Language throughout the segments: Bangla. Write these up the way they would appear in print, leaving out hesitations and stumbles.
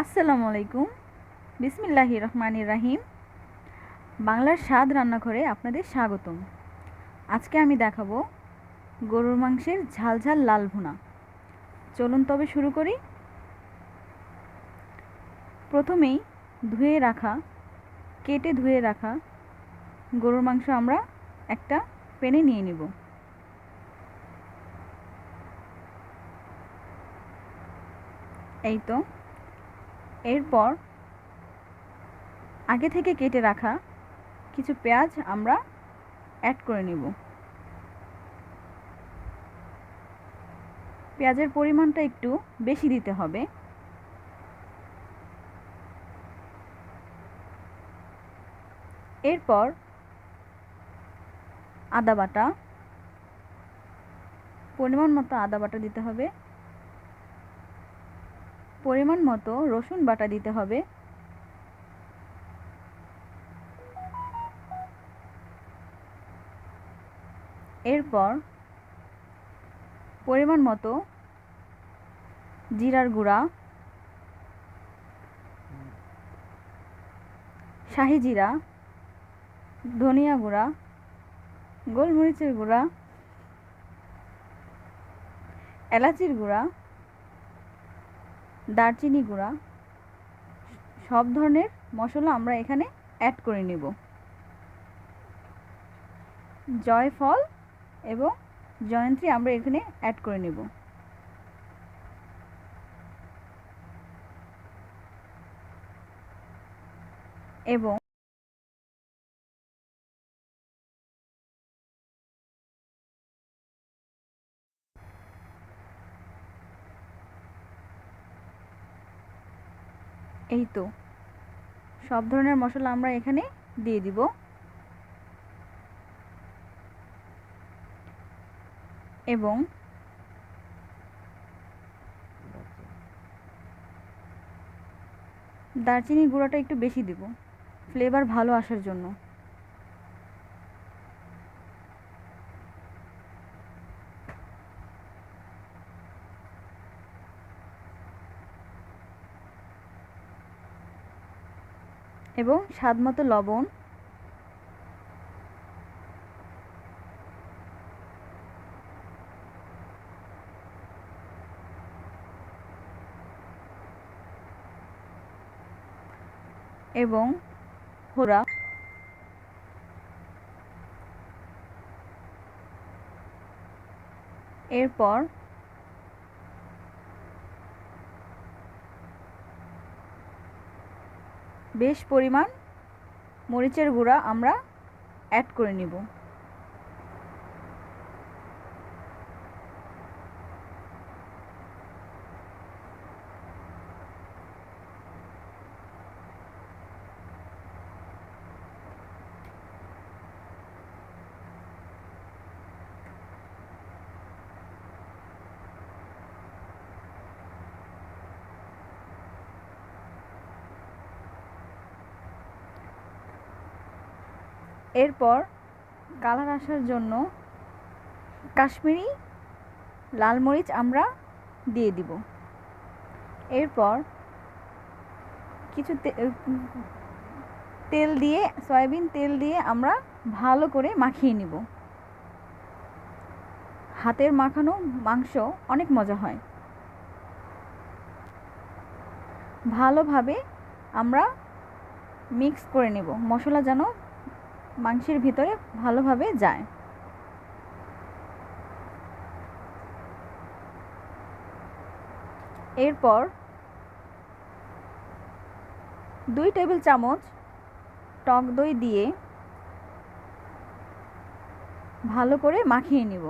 আসসালামু আলাইকুম। বিসমিল্লাহির রহমানির রাহিম। বাংলার স্বাদ রান্নাঘরে আপনাদের স্বাগতম। আজকে আমি দেখাবো গরুর মাংসের ঝালঝাল লাল ভুনা। চলুন তবে শুরু করি। প্রথমেই কেটে ধুয়ে রাখা গরুর মাংস আমরা একটা প্যানে নিয়ে নিব। এই তো, এরপর আগে থেকে কেটে রাখা কিছু পেঁয়াজ আমরা অ্যাড করে নিব। পেঁয়াজের পরিমাণটা একটু বেশি দিতে হবে। এরপর আদা বাটা, পরিমাণ মতো আদা বাটা দিতে হবে। পরিমাণ মতো রসুন বাটা দিতে হবে। এরপর পরিমাণ মতো জিরার গুঁড়া, শাহি জিরা, ধনিয়া গুঁড়া, গোলমরিচের গুঁড়া, এলাচির গুঁড়া, দারচিনি গুঁড়া, সব ধরনের মশলা আমরা এখানে অ্যাড করে নেব। জয়ফল এবং জয়ন্ত্রী আমরা এখানে অ্যাড করে নেব। এবং এই তো, সব ধরনের মশলা আমরা এখানে দিয়ে দিব। এবং দারচিনির গুঁড়োটা একটু বেশি দিব, ফ্লেভার ভালো আসার জন্য। এবং স্বাদমতো লবণ। এবং হোরা। এরপর বেশ পরিমাণ মরিচের গুঁড়া আমরা অ্যাড করে নিব। এরপর কালার আসার জন্য কাশ্মীরি লাল মরিচ আমরা দিয়ে দিব। এরপর কিছু সয়াবিন তেল দিয়ে আমরা ভালো করে মাখিয়ে নিব। হাতের মাখানো মাংস অনেক মজা হয়। ভালোভাবে আমরা মিক্স করে নেব, মশলা যেন মাংসের ভিতরে ভালোভাবে যায়। এরপর 2 টেবিল চামচ টক দই দিয়ে ভালো করে মাখিয়ে নিব।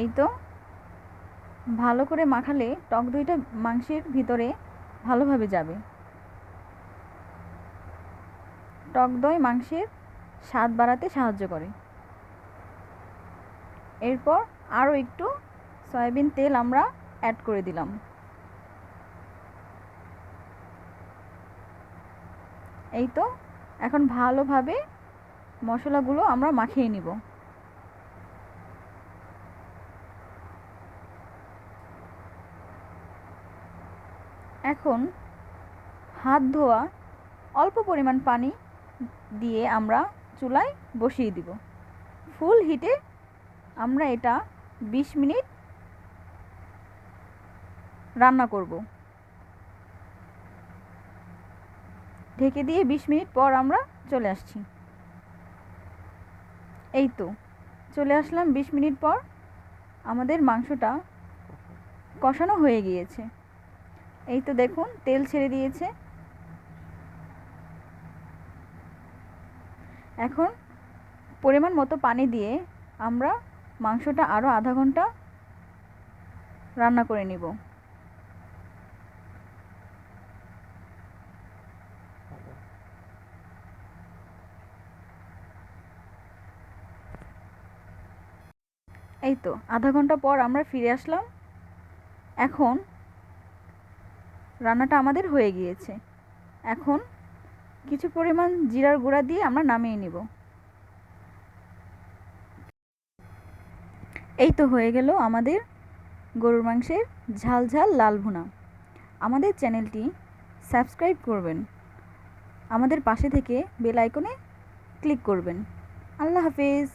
এই তো, ভালো করে মাখালে টক দইটা মাংসের ভিতরে ভালোভাবে যাবে। টক দই মাংসের স্বাদ বাড়াতে সাহায্য করে। এরপর আরও একটু সয়াবিন তেল আমরা অ্যাড করে দিলাম। এই তো, এখন ভালোভাবে মশলাগুলো আমরা মাখিয়ে নিব। এখন হাত ধোয়া অল্প পরিমাণ পানি দিয়ে আমরা চুলায় বসিয়ে দিব। ফুল হিটে আমরা এটা 20 মিনিট রান্না করব। ঢেকে দিয়ে 20 মিনিট পর আমরা চলে আসছি। এই তো চলে আসলাম 20 মিনিট পর। আমাদের মাংসটা কষানো হয়ে গিয়েছে। এই তো দেখুন তেল ছেড়ে দিয়েছে। এখন পরিমাণ মতো পানি দিয়ে আমরা মাংসটা আরও আধা ঘন্টা রান্না করে নিব। এই তো আধা ঘন্টা পর আমরা ফিরে আসলাম। এখন রান্নাটা আমাদের হয়ে গিয়েছে। এখন কিছু পরিমাণ জিরার গুঁড়া দিয়ে আমরা নামিয়ে নিব। এই তো হয়ে গেল আমাদের গরুর মাংসের ঝাল ঝাল লাল ভুনা। আমাদের চ্যানেলটি সাবস্ক্রাইব করবেন, আমাদের পাশে থেকে বেল আইকনে ক্লিক করবেন। আল্লাহ হাফেজ।